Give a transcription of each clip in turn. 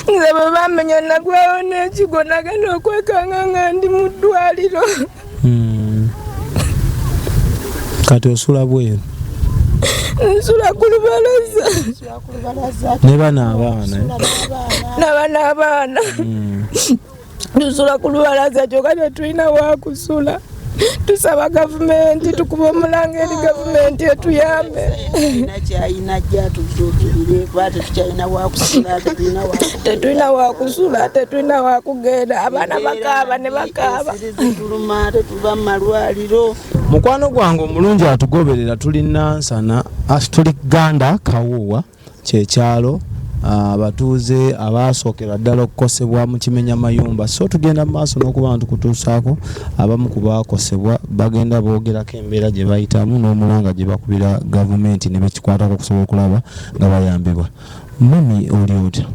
nze bwe bamenya nagwawo n'ekigo nagenda okwekanga nga ndi mu ddwaliro. Kati osula bweru? Nsula ku lubalaza. Ne bana abaana? N'abaana abaana. Tusula ku lubalaza kyokka tetulina wakusula. Tusaba gavumenti tukuba omulanga eri gavumenti etuyambe. Tetulina wakusula, tetulina wakugenda, abaana bakaaba ne bakaaba. Mukwano gwange omulungi atugoberera tuli Nansana, tuli Ganda Kawuuwa kyekyalo abatuuze abasookera ddala okukosebwa mu Kimenya Mayumba. So tugenda mu maaso n'okuba ntukutuusaako abamu ku baakosebwa bagenda boogerako embeera gye bayitamu n'omulanga gye bakubira gavumenti ne bekikwatako okusobola okulaba nga bayambibwa. Mami oli otya?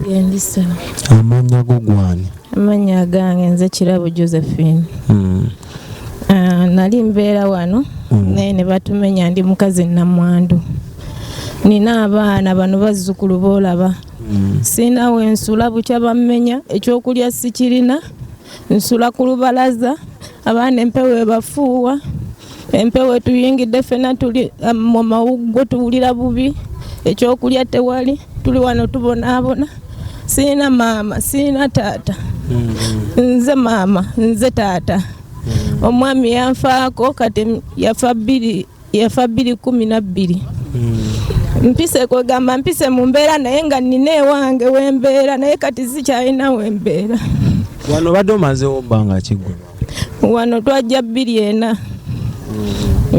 Yendisa. Amannya go gwani? Amannya gange nze Kirabo Josephine. Nali mbeera wano naye ne batumenya ndi mukazi Namwandu. Nina abaana bano bazzukulu boolaba. Sina wensula bukya bammenya ekyokulya sikirina. Nsula ku lubalaza abaana empewo ebafuuwa. Empewo tuyingidde ffenna tuli mu mawuggo tuwulira bubi. Ekyokulya tewali tuli wano tubonaabona. Sina maama, sina taata. Nze maama, nze taata. Omwami yanfaako kati yafa 2012. Mpise kwegamba mpise mu mbeera naye nga nina ewange wembeera naye kati sikyalina wembeera. Wano badde omazeewo bbanga kiggwa? Wano twajja 2004.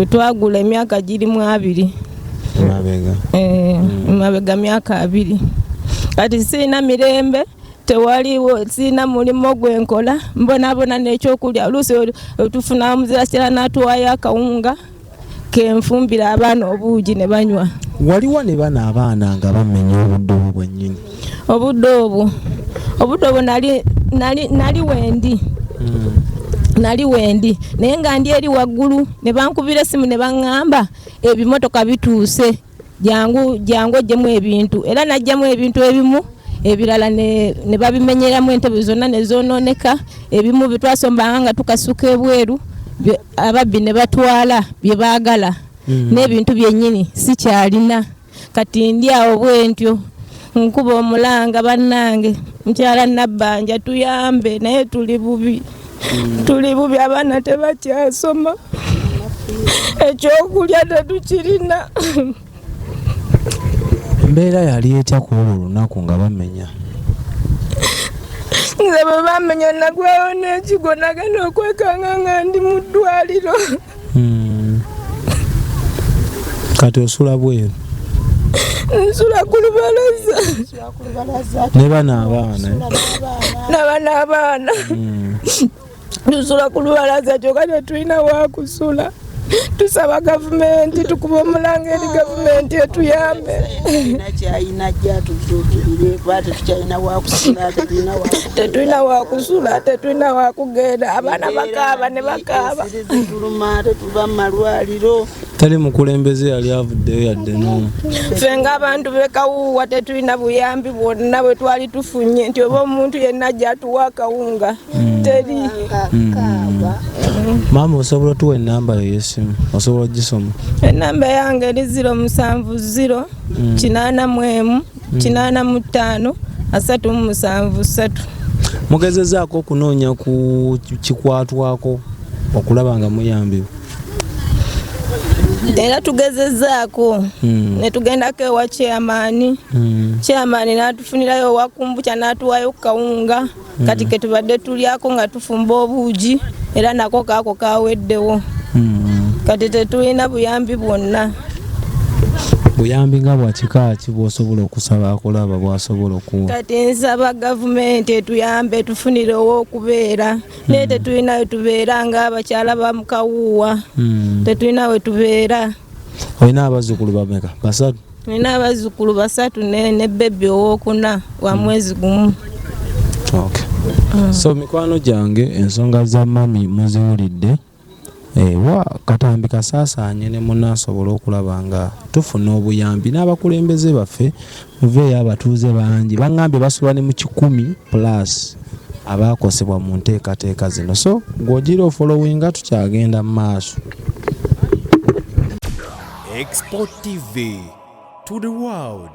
Twagula emyaka girimu 2. Mabega myaka 2. Kati sina mirembe tewaliwo sina mulimo gwenkola mbonabona n'ekyokulya oluusi tufuna omuzira sira n'atuwaayo akawunga kenfumbira abaana obuugi ne banywa. Waliwo ne bana abaana nga bamenya obudde obwo bwennyini? Obudde obwo nali wendi. Nali wendi naye nga ndi eri waggulu ne bankubira essimu ne baŋŋamba ebimotoka bituuse jangu ojjemu ebintu era najjamu ebintu ebimu ebirala ne babimenyeramu entebe zonna ne zoononeka ebimu bitwasombanga nga tukasuka ebweru ababbi ne batwala bye baagala n'ebintu byennyini sikyalina kati ndi awo bwentyo nkuba omulanga bannange mukyala Nabbanja tuyambe naye tuli bubi abaana tebakyasoma ekyokulya tetukirina. Embeera yali etya ku olwo olunaku nga bamenya? Nze bwe bamenya nagwawo n'ekigo nagenda okwekanga nga ndi mu ddwaliro. Kati osula bweru? Nsula ku lubalaza. Ne bana abaana? N'abaana abaana. Tusula ku lubalaza kyokka tetulina wakusula. Tusaba gavumenti tukuba omulanga eri gavumenti etuyambe. Tetulina wakusula, tetulina wakugenda, abaana bakaaba ne bakaaba. Tali mukulembeze yali avuddeyo yadde n'omu? Ffe ng'abantu b'e Kawuuwa tetulina buyambi bwonna bwe twali tufunye nti oba omuntu yenna gy'atuwa akawunga teri. Maama osobola otuwa ennamba yo y'essimu? Osobola ogisoma? Ennamba yange eri 070 81 85 373. Mugezezaako okunoonya ku kikwatwako okulaba nga muyambibwa? Era tugezezaako ne tugendako ewa chairman. Chairman n'atufunirayo owakumbukya n'atuwaayo kawunga kati ke tubadde tulyako nga tufumba obuugi era nako kaako kaweddewo. Kati tetulina buyambi bwonna. Buyambi nga bwa kika ki bw'osobola okusaba akulaba bw'asobola okuwa? Kati nsaba gavumenti etuyambe tufunire ow'okubeera naye tetulina we tubeera ng'abakyala ba mu Kawuuwa. Tetulina we tubeera. Olina abazzukulu bameka? 3? Nina abazzukulu 3 ne bebbi owookuna wa mwezi gumu. Okay. So mikwano gyange ensonga za mami muziwulidde wa katambi kasaasaanye ne munna asobole okulaba nga tufuna obuyambi n'abakulembeze baffe muveeyo abatuuze bangi baŋŋambye basobola ne mu 10+ abaakosebwa mu nteekateeka zino so ng'ogira ofolowinga tukyagenda mu maaso. Export TV to the world.